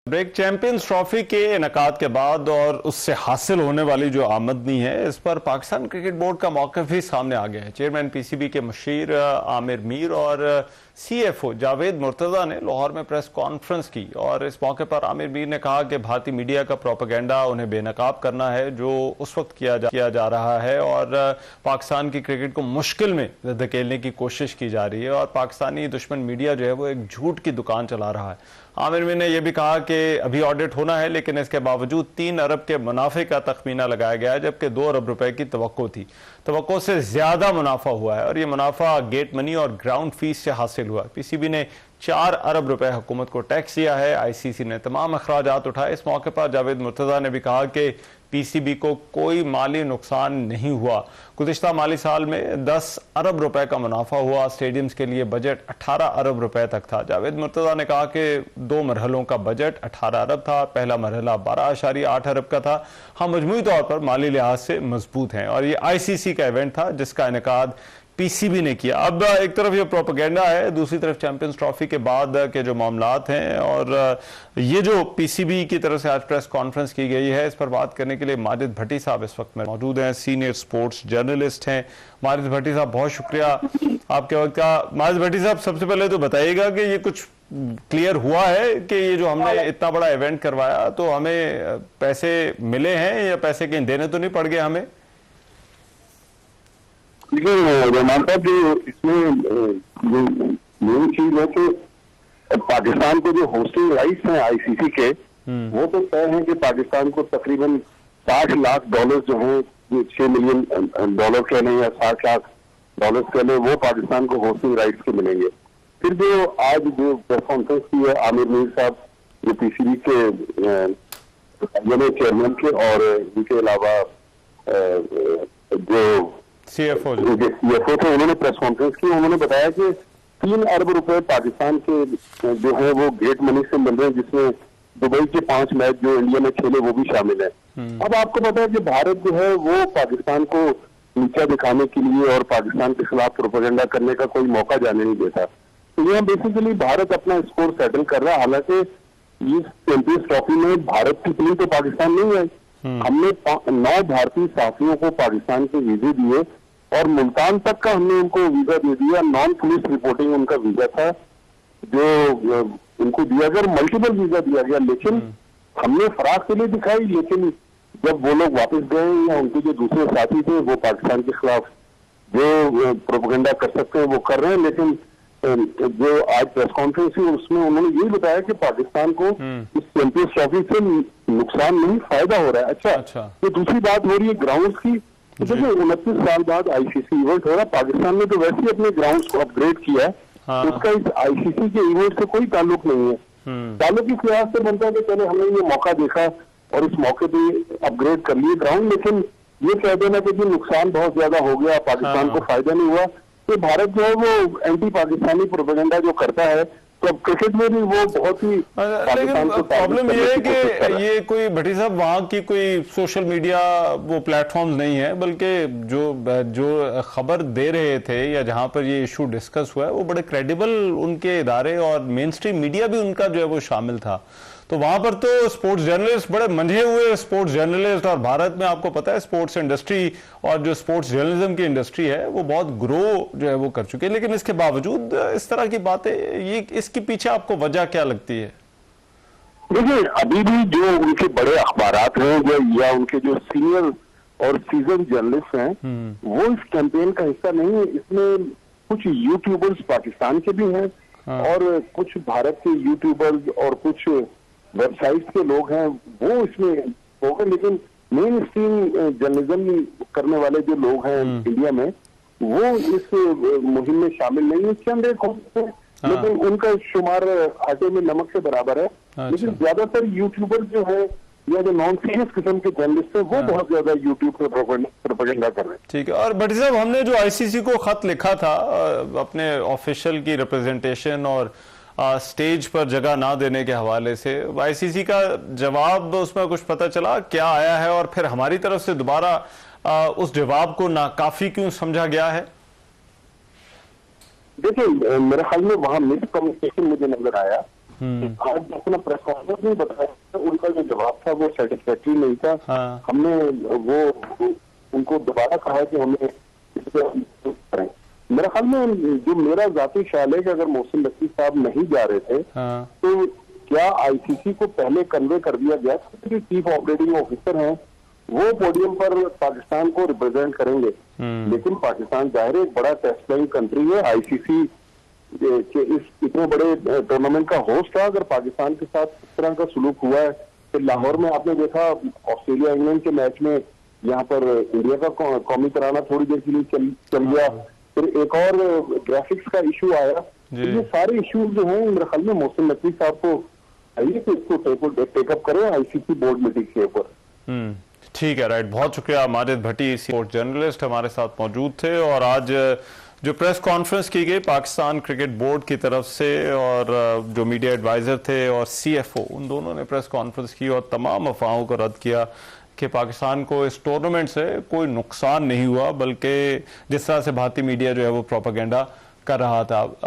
Break champions trophy के इनेकाद के बाद और उससे हासिल होने वाली जो आमदनी है, इस पर पाकिस्तान क्रिकेट बोर्ड का मौक़िफ़ ही सामने आ गया है। चेयरमैन पीसीबी के मुशीर आमिर मीर और सीएफओ जावेद मुर्तज़ा ने लाहौर में प्रेस कॉन्फ्रेंस की और इस मौके पर आमिर मीर ने कहा कि भारतीय मीडिया का प्रोपेगेंडा उन्हें बेनकाब करना है जो उस वक्त किया जा रहा है और पाकिस्तान की क्रिकेट को मुश्किल में धकेलने की कोशिश की जा रही है और पाकिस्तानी दुश्मन मीडिया जो है वो एक झूठ की दुकान चला रहा है। आमिर मीर ने यह भी कहा कि अभी ऑडिट होना है, लेकिन इसके बावजूद 3 अरब के मुनाफे का तखमीना लगाया गया है, जबकि 2 अरब रुपए की तवक्को थी। तवक्को से ज्यादा मुनाफा हुआ है और ये मुनाफा गेट मनी और ग्राउंड फीस से हासिल हुआ। पीसीबी ने 4 अरब रुपए हुकूमत को टैक्स दिया है। आईसीसी ने तमाम अखराजात उठाए। इस मौके पर जावेद मुर्तज़ा ने भी कहा कि पीसीबी को कोई माली नुकसान नहीं हुआ। गुज़िश्ता माली साल में 10 अरब रुपए का मुनाफा हुआ। स्टेडियम्स के लिए बजट 18 अरब रुपए तक था। जावेद मुर्तज़ा ने कहा कि 2 मरहलों का बजट 18 अरब था। पहला मरहला 12.8 अरब का था। हम मजमूई तौर पर माली लिहाज से मजबूत हैं और ये आईसीसी का इवेंट था जिसका इनेकाद पीसीबी ने किया। अब एक तरफ ये प्रोपेगेंडा है, दूसरी तरफ चैंपियंस ट्रॉफी के बाद के जो मामलात हैं और ये जो पीसीबी की तरफ से आज प्रेस कॉन्फ्रेंस की गई है, इस पर बात करने के लिए माजिद भट्टी साहब इस वक्त में मौजूद हैं। सीनियर स्पोर्ट्स जर्नलिस्ट हैं। माजिद भट्टी साहब, बहुत शुक्रिया आपके वक्त का। माजिद भट्टी साहब, सबसे पहले तो बताइएगा कि ये कुछ क्लियर हुआ है कि ये जो हमने इतना बड़ा इवेंट करवाया तो हमें पैसे मिले हैं या पैसे कहीं देने तो नहीं पड़ गए हमें? लेकिन रहमान साहब, जो इसमें जो मेन चीज है कि पाकिस्तान को जो होस्टिंग राइट्स हैं आईसीसी के, वो तो तय है कि पाकिस्तान को तकरीबन $60 लाख जो हैं, $6 मिलियन कह लें या $60 लाख कह लें, वो पाकिस्तान को होस्टिंग राइट्स के मिलेंगे। फिर जो आज जो प्रेस कॉन्फ्रेंस की है आमिर मीर साहब, जो पीसीबी के चेयरमैन के, और इनके अलावा जो सीएफओ थे, उन्होंने प्रेस कॉन्फ्रेंस की। उन्होंने बताया कि 3 अरब रुपए पाकिस्तान के जो है वो गेट मनी से मिल रहे हैं, जिसमें दुबई के 5 मैच जो इंडिया में खेले वो भी शामिल है। अब आपको पता है कि भारत जो है वो पाकिस्तान को नीचा दिखाने के लिए और पाकिस्तान के खिलाफ प्रोपेगेंडा करने का कोई मौका जाने नहीं देता। तो यहाँ बेसिकली भारत अपना स्कोर सेटल कर रहा है। हालांकि इस चैंपियंस ट्रॉफी में भारत की टीम तो पाकिस्तान नहीं आई। हमने 9 भारतीय साथियों को पाकिस्तान के वीजे दिए और मुल्तान तक का हमने उनको वीजा दे दिया। नॉन पुलिस रिपोर्टिंग उनका वीजा था जो उनको दिया गया, मल्टीपल वीजा दिया गया, लेकिन हमने फराक के लिए दिखाई। लेकिन जब वो लोग वापस गए या उनके जो दूसरे साथी थे वो पाकिस्तान के खिलाफ जो प्रोपेगेंडा कर सकते हैं वो कर रहे हैं। लेकिन जो आज प्रेस कॉन्फ्रेंस हुई उसमें उन्होंने यही बताया कि पाकिस्तान को इस चैंपियंस ट्रॉफी से नुकसान नहीं, फायदा हो रहा है। अच्छा। तो दूसरी बात हो रही है ग्राउंड की। देखिए 29 साल बाद आईसीसी इवेंट हो रहा है। पाकिस्तान ने तो वैसे ही अपने ग्राउंड्स को अपग्रेड किया है। उसका इस आईसीसी के इवेंट से कोई ताल्लुक नहीं है। ताल्लुक इस लिहाज से बनता है कि चले हमने ये मौका देखा और इस मौके पे अपग्रेड कर लिए ग्राउंड, लेकिन ये कह देना कि नुकसान बहुत ज्यादा हो गया, पाकिस्तान को फायदा नहीं हुआ, तो भारत जो है वो एंटी पाकिस्तानी प्रोपेगेंडा जो करता है, तो क्रिकेट में भी वो बहुत ही। लेकिन प्रॉब्लम ये है कि ये कोई भट्टी साहब वहाँ की कोई सोशल मीडिया वो प्लेटफॉर्म्स नहीं है, बल्कि जो खबर दे रहे थे या जहाँ पर ये इशू डिस्कस हुआ है वो बड़े क्रेडिबल उनके इदारे और मेन स्ट्रीम मीडिया भी उनका जो है वो शामिल था। तो वहां पर तो स्पोर्ट्स जर्नलिस्ट, बड़े मंझे हुए स्पोर्ट्स जर्नलिस्ट, और भारत में आपको पता है स्पोर्ट्स इंडस्ट्री और जो स्पोर्ट्स जर्नलिज्म की इंडस्ट्री है वो बहुत ग्रो जो है वो कर चुकी है, लेकिन इसके बावजूद इस तरह की बातें, ये इसके पीछे आपको वजह क्या लगती है? देखिए अभी भी जो उनके बड़े अखबारात हैं या उनके जो सीनियर और सीजन जर्नलिस्ट हैं वो इस कैंपेन का हिस्सा नहीं है। इसमें कुछ यूट्यूबर्स पाकिस्तान के भी हैं और कुछ भारत के यूट्यूबर्स और कुछ वेबसाइट के लोग हैं वो इसमें हो गए, लेकिन मेन स्ट्रीम जर्नलिज्म करने वाले जो लोग हैं इंडिया में वो इस मुहिम में शामिल नहीं है। चंद एक होते हैं लेकिन उनका शुमार आटे में नमक से बराबर है। लेकिन ज्यादातर यूट्यूबर जो है या जो नॉन सीरियस किस्म के जर्नलिस्ट है वो बहुत ज्यादा यूट्यूब पर प्रोपेगेंडा कर रहे हैं। ठीक है। और भट्टी साहब, हमने जो आईसीसी को खत लिखा था अपने ऑफिशियल की रिप्रेजेंटेशन और स्टेज पर जगह ना देने के हवाले से, आईसीसी का जवाब उसमें कुछ पता चला क्या आया है और फिर हमारी तरफ से दोबारा उस जवाब को नाकाफी क्यों समझा गया है? देखिए मेरे ख्याल में वहां मिस कम्युनिकेशन मुझे नजर आया आज अपना प्रेस कॉन्फ्रेंस में बताया, उनका जो जवाब था वो सेटिस्फैक्ट्री नहीं था। हाँ। हमने वो उनको दोबारा कहा कि हमें इस पर करें। मेरा ख्याल में जो मेरा जाती ख्याल है कि अगर मोहसिन नकवी साहब नहीं जा रहे थे हाँ। तो क्या आईसीसी को पहले कन्वे कर दिया गया कि चीफ ऑपरेटिंग ऑफिसर हैं वो पोडियम पर पाकिस्तान को रिप्रेजेंट करेंगे। लेकिन पाकिस्तान जाहिर है एक बड़ा टेस्ट प्लेइंग कंट्री है, आईसीसी के इस इतने बड़े टूर्नामेंट का होस्ट था। अगर पाकिस्तान के साथ इस तरह का सलूक हुआ है, फिर लाहौर में आपने देखा ऑस्ट्रेलिया इंग्लैंड के मैच में यहाँ पर इंडिया का कौमी तराना थोड़ी देर के लिए चल गया, फिर एक और ग्राफिक्स का इशू आया। तो ये सारे इश्यूज जो हैं मेरे ख्याल में मोहसिन नकवी साहब को चाहिए कि इसको टेकअप करें आईसीसी बोर्ड मीटिंग के ऊपर। ठीक है, राइट। बहुत शुक्रिया। माजिद भट्टी स्पोर्ट्स जर्नलिस्ट हमारे साथ मौजूद थे। और आज जो प्रेस कॉन्फ्रेंस की गई पाकिस्तान क्रिकेट बोर्ड की तरफ से, और जो मीडिया एडवाइजर थे और सीएफओ, उन दोनों ने प्रेस कॉन्फ्रेंस की और तमाम अफवाहों को रद्द किया कि पाकिस्तान को इस टूर्नामेंट से कोई नुकसान नहीं हुआ, बल्कि जिस तरह से भारतीय मीडिया जो है वो प्रोपेगेंडा कर रहा था। अब